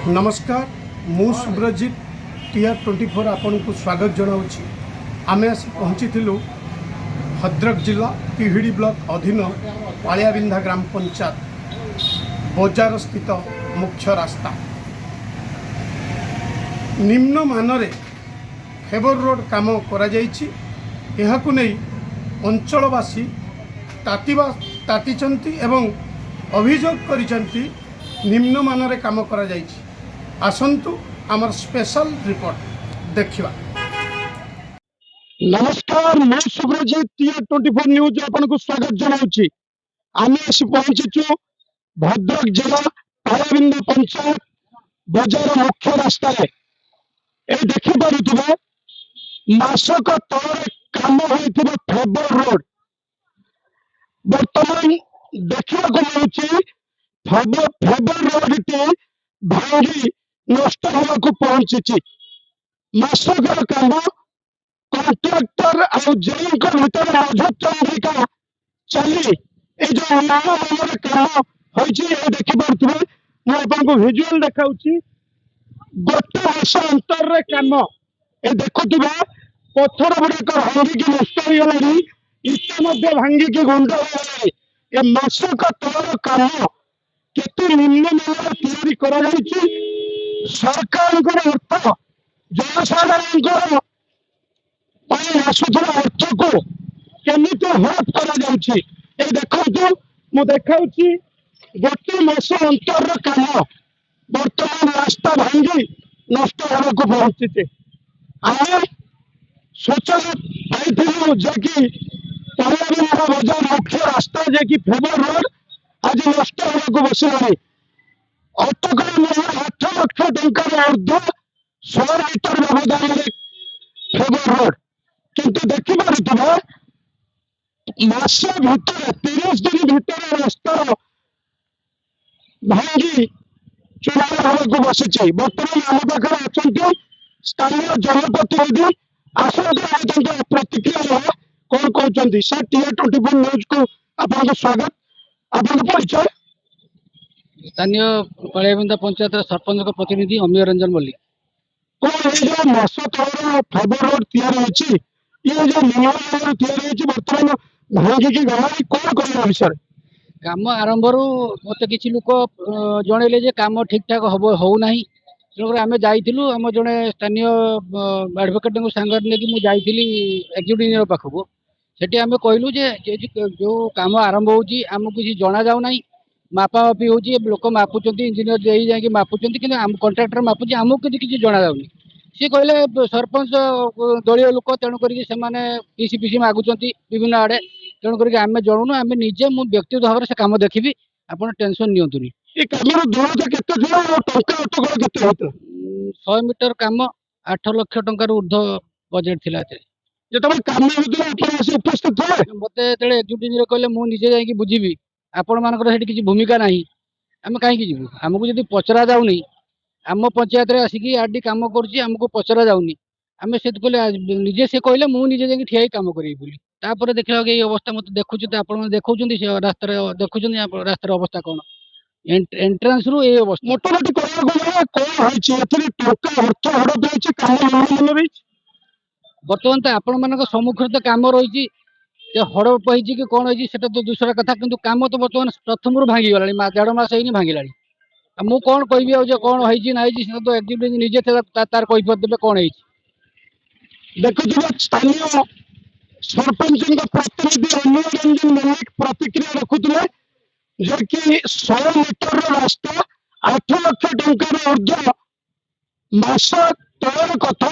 नमस्कार मु सुब्रजित TR24 आपन को स्वागत जनाऊँगी। आमे आसी पहुँची भद्रक जिला तिहिड़ी ब्लॉक अधीन पालियाबिंधा ग्राम पंचायत बजार स्थित मुख्य रास्ता निम्न मानरे फेवर रोड काम करा जाइछि। एहाकु नै अंचलवासी तातिचंती एवं अभियोग करिसंती निम्न मानरे काम करा जाइछि। आसंतु आमर स्पेशल रिपोर्ट देखिबा। नमस्कार मैं सुब्रजित TR24 न्यूज आपन को स्वागत जनाऊँगी। आमे आसी पहुंचीचु भद्रक जिला पालियाबिंधा पंचायत बजार मुख्य रास्ता रे। ए देखि पारुथिबे मासक तळे काम होइथिबा फेवर रोड वर्तमान देखिबा को मिलुछि। फेवर रोड टी भांगी नष्ट होगा को पहुंची। मासकर काम कॉन्ट्रैक्टर और जेई को भीतर मधु चंद्रिका चली ए जो नाम हमर काम होइछि। ए देखि पारुथिबे मैं आपन को विजुअल देखाउछि। गोटे मास अंतर रे काम ए देखुथिबे पत्थर गुड़िक भांगी की नष्ट हो गलानी। इटा मध्य भांगी की गुंड हो गलानी। ए मासक तळर काम केते निम्न मानर तैयारी करा जाइछि। सरकार अर्थ जनसाधारण आसुवा अर्थ को केमिति हड़प कर देखु मु देखा गोटे मास अंतर काम बर्तमान रास्ता भांगी नष्ट होगा को पहुंची। आम सूचना पाई जे कि पालियाबिंधा बजार मुख्य रास्ता जे कि फेवर रोड आज नष्ट होगा को बसला। अटकल मूल्य 8 लाख टंकार ऊर्ध 16 मीटर व्यवधान फेवर रोड किंतु देखि पारुथिबे मास भीतर 30 दिन भीतर रास्ता भांगी चुनाव होगा बसी। बर्तमान आम पाखे अच्छा स्थानीय जनप्रतिनिधि आसंत प्रतिक्रिया कौन कहते सर TR24 न्यूज को आपको स्वागत। आपको परिचय स्थानीय पालियाबिंधा पंचायत सरपंच प्रतिनिधि अमीय रंजन मल्लिक। कौन ये मास तौर फेवर रोड तैयार होची ये जो नियम तैयार होची वर्तमान भांगी की गलानी कौन कहना विषय काम आरंभ मत कि लोक जनइले जे काम ठीक ठाक हम हो ना तेणुक आम जाइलु आम जड़े स्थानीय एडवोकेट सांगर नहीं जाइली एक्जिक्यूटिव इंजीनियर पाखक सेठी आम कहलु जो काम आरंभ होची आमको किसी जना जाऊ ना मापामापी हो लोक मापुंट इंजीनियर दे जाकि मापुंट कि कंट्राक्टर मापुची आमको किसी जना जाऊनी। सी कहले सरपंच दलीय लोक तेणुक पीसी पीसी मागुंट विभिन्न आड़े तेणुक आम जणुनु आम निजे मु व्यक्तिगत भाव से काम देखी आप टेंशन नियंतुनी। 100 मीटर काम 8 लाख टंकार ऊर्ध बजेट थिला मत एक्जिक्यूटिव इंजीनियर कहले मु निजे जाकि बुझी आपण मानकर किसी भूमिका ना आम कहीं जीवु आमको जब पचरा जाऊनी आम पंचायत रे आसिकी आरडी काम करुच्ची आमको पचरा जाऊनी आम से कहले निजे से कहले मु निजे जाकि ठिया काम करी तापर देखा ये अवस्था मत देखुं देखा रास्ता देखुं रास्तार अवस्था कौन एंट्रांस रु ये अवस्था मोटामोटी बर्तमान तो आपण मान सम्मुखर तो काम रही हड़प हो कि कौन होती तो दूसरा कथा किंतु काम तो बर्तमान प्रथम भांगी गला 1.5 मास ही भांगला। मु कौन कह कौन होती ना तो एक्जिक्यूटिव निजे तार कैफियत देवे कौन है देखुथिबे स्थानीय सरपंच प्रतिनिधि अमीय रंजन मल्लिक प्रतिक्रिया रखुले जे कि 100 मीटर रास्ता 8 लाख टंकार ऊर्ध मास तौर कथा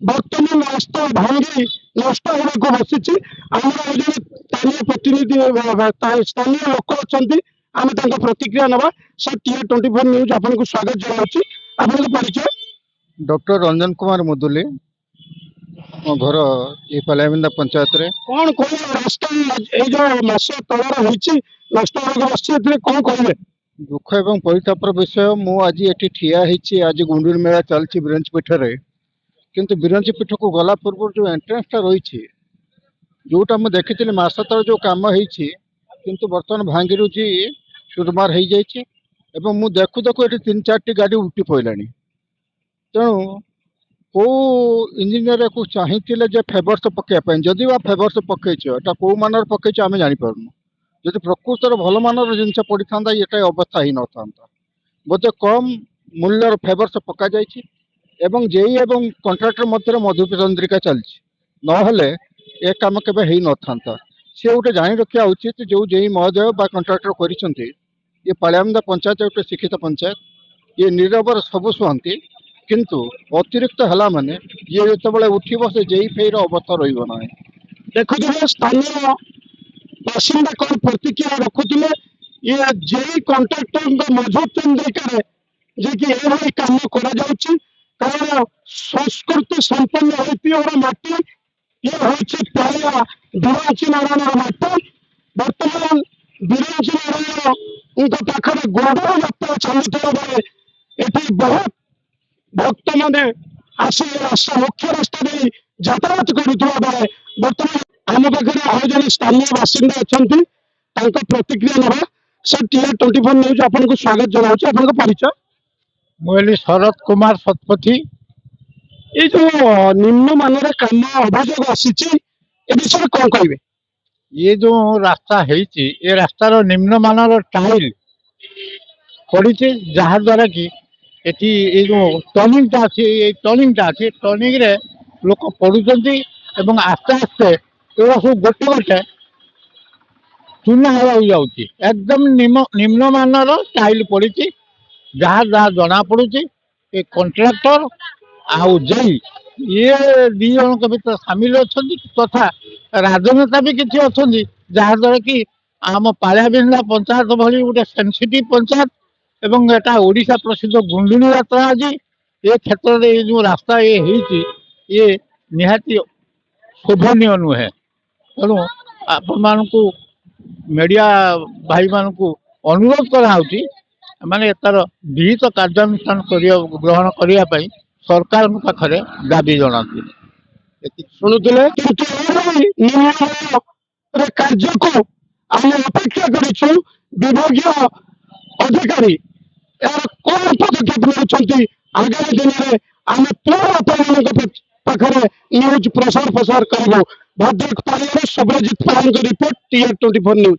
वर्तमान रास्ता भांगी नष्ट होगा को बसी। स्थानीय प्रतिनिधि स्थानीय लोक अच्छा आम प्रतिक्रिया नवा। सर TR24 न्यूज आपको स्वागत जनाऊँ। आपको परिचय डॉक्टर रंजन कुमार मुदुली मो घर ये पालियाबिंधा पंचायत रे कौन कह रास्ता जो मास तौर नष्ट होगा बसी कौन कहले दुख एवं परितापर विषय मु आज ये ठिया आज गुंडूर मेला चलती बिरंज पीठ रे किंतु बिरंज पीठ को गला पूर्व जो एंट्रेंसटा रही जोटा मुझे देखी मस तले जो कम हो किंतु बर्तमान भांगी जी सुरमार हो जाए ଏବଂ ମୁଁ ଦେଖୁ ଦେଖୁ ଏଠି 3-4ଟି ଗାଡ଼ି ଉଠି ପଡ଼ିଲାଣି। ତେଣୁ କୋଉ ଇଞ୍ଜିନିୟର କୁ ଚାହିଁଥିଲେ ଯେ ଫେଭର୍ସ ପକେଇବା ପାଇଁ, ଯଦି ବା ଫେଭର୍ସ ପକେଇଛ ଏଟା କୋଉ ମାନର ପକେଇଛ ଆମେ ଜାଣିପାରୁନୁ। ଯଦି ପ୍ରକୃତରେ ଭଲ ମାନର ଜିନିଷ ପଡ଼ିଥାନ୍ତା ଏଟା ଅବସ୍ଥା ହେଇନଥାନ୍ତା। ବୋଧେ କମ୍ ମୂଲ୍ୟର ଫେଭର୍ସ ପକାଯାଇଛି ଏବଂ ଜେଇ ଏବଂ କଣ୍ଟ୍ରାକ୍ଟର ମଧ୍ୟରେ ମଧୁଚନ୍ଦ୍ରିକା ଚାଲିଛି, ନହେଲେ ଏ କାମ କେବେ ହେଇନଥାନ୍ତା। ସେ ଗୋଟେ ଜାଣି ରଖିବା ଉଚିତ ଯୋଉ ଜେଇ ମହୋଦୟ ବା କଣ୍ଟ୍ରାକ୍ଟର କରିଛନ୍ତି ये पाଳିଆବନ୍ଧା ପଞ୍ଚାୟତ ଗୋଟେ ଶିକ୍ଷିତ ପଞ୍ଚାୟତ, ଇଏ ନିରବରେ ସବୁ ଶୁଣନ୍ତି, କିନ୍ତୁ ଅତିରିକ୍ତ ହେଲା ମାନେ ଇଏ ଯେତେବେଳେ ଉଠିବ ସେ ଜେଇ ଫେଇର ଅବସ୍ଥା ରହିବ ନାହିଁ। ଦେଖୁଥିଲେ ସ୍ଥାନୀୟ ବାସିନ୍ଦା କଣ ପ୍ରତିକ୍ରିୟା ରଖୁଥିଲେ ଇଏ ଯେଇ କଣ୍ଟ୍ରାକ୍ଟରଙ୍କ ମଧୁଚନ୍ଦ୍ରିକାରେ ଯେ କି ଏଭଳି କାମ କରାଯାଉଛି, କାରଣ ସଂସ୍କୃତି ସମ୍ପନ୍ନ ହୋଇଥିବାର ମାଟି ଇଏ ହେଉଛି ପାଳିଆ ବିରଞ୍ଚି ନାରାୟଣର ମାଟି। ବର୍ତ୍ତମାନ ବିରଞ୍ଚି ନାରାୟଣଙ୍କ ପାଖରେ ଗୋଡ ଯାତ୍ରା ଚାଲୁଥିବା ବେଳେ ଏଠି ବହୁତ ଭକ୍ତମାନେ ଆସି ରାସ୍ତା ମୁଖ୍ୟ ରାସ୍ତା ଦେଇ ଯାତାୟାତ କରୁଥିବା ବେଳେ ବର୍ତ୍ତମାନ ଆମ ପାଖରେ ଆଉ ଜଣେ ସ୍ଥାନୀୟ ବାସିନ୍ଦା ଅଛନ୍ତି, ତାଙ୍କ ପ୍ରତିକ୍ରିୟା ନେବା। ସେ TR24 ନ୍ୟୁଜ ଆପଣଙ୍କୁ ସ୍ୱାଗତ ଜଣାଉଛି। ଆପଣଙ୍କ ପରିଚୟ? ମୁଁ ହେଲି ଶରତ କୁମାର ଶତପଥୀ। ଏଇ ଯୋଉ ନିମ୍ନମାନର କାମ ଅଭିଯୋଗ ଆସିଛି ଏ ବିଷୟରେ କଣ କହିବେ? ये जो रास्ता ହେଇଛି ଏ ରାସ୍ତାର ନିମ୍ନମାନର ଟାଇଲ ପଡ଼ିଛି, ଯାହା ଦ୍ୱାରା କି ଏଠି ଏ ଯୋଉ ଟର୍ଣ୍ଣିଂଟା ଅଛି, ଏଇ ଟର୍ଣ୍ଣିଂଟା ଅଛି, ଟର୍ଣ୍ଣିଂରେ ଲୋକ ପଡ଼ୁଛନ୍ତି ଏବଂ ଆସ୍ତେ ଆସ୍ତେ ଏଗୁଡ଼ା ସବୁ ଗୋଟେ ଗୋଟେ ଚୂନା ହେବାକୁ ଯାଉଛି। ଏକଦମ ନିମ୍ନମାନର ଟାଇଲ ପଡ଼ିଛି, ଯାହା ଯାହା ଜଣାପଡ଼ୁଛି ଏ କଣ୍ଟ୍ରାକ୍ଟର ଆଉ ଜେଇ ଇଏ ଦି ଜଣଙ୍କ ଭିତରେ ସାମିଲ ଅଛନ୍ତି, ତଥା ରାଜନେତା ବି କିଛି ଅଛନ୍ତି, ଯାହାଦ୍ୱାରା କି ଆମ ପାଳିଆବିନ୍ଧା ପଞ୍ଚାୟତ ଭଳି ଗୋଟେ ସେନ୍ସିଟିଭ ପଞ୍ଚାୟତ ଏବଂ ଏଟା ଓଡ଼ିଶା ପ୍ରସିଦ୍ଧ ଗୁଣ୍ଡୁଣି ଯାତ୍ରା ଆଜି ଏ କ୍ଷେତ୍ରରେ ଏ ଯେଉଁ ରାସ୍ତା ହେଇଛି ଇଏ ନିହାତି ଶୋଭନୀୟ ନୁହେଁ। ତେଣୁ ଆପଣମାନଙ୍କୁ ମିଡ଼ିଆ ଭାଇମାନଙ୍କୁ ଅନୁରୋଧ କରାହେଉଛି ମାନେ ତାର ବିହିତ କାର୍ଯ୍ୟାନୁଷ୍ଠାନ ଗ୍ରହଣ କରିବା ପାଇଁ ସରକାରଙ୍କ ପାଖରେ ଦାବି ଜଣାନ୍ତି। ଶୁଣୁଥିଲେ, କିନ୍ତୁ ଏଭଳି ନିମ୍ନମାନର କାର୍ଯ୍ୟକୁ ଆମେ ଅପେକ୍ଷା କରିଛୁ। ବିଭାଗୀୟ ଅଧିକାରୀ ଏହାର କଣ ପଦକ୍ଷେପ ନେଉଛନ୍ତି ଆଗାମୀ ଦିନରେ ଆମେ ପୁଣି ଆପଣମାନଙ୍କ ପାଖରେ ନ୍ୟୁଜ ପ୍ରସାର କରିବୁ। ଭଦ୍ରକ ପାଳିଆରୁ ସୁବ୍ରଜିତ ପାଳଙ୍କ ରିପୋର୍ଟ, TR24 ନ୍ୟୁଜ।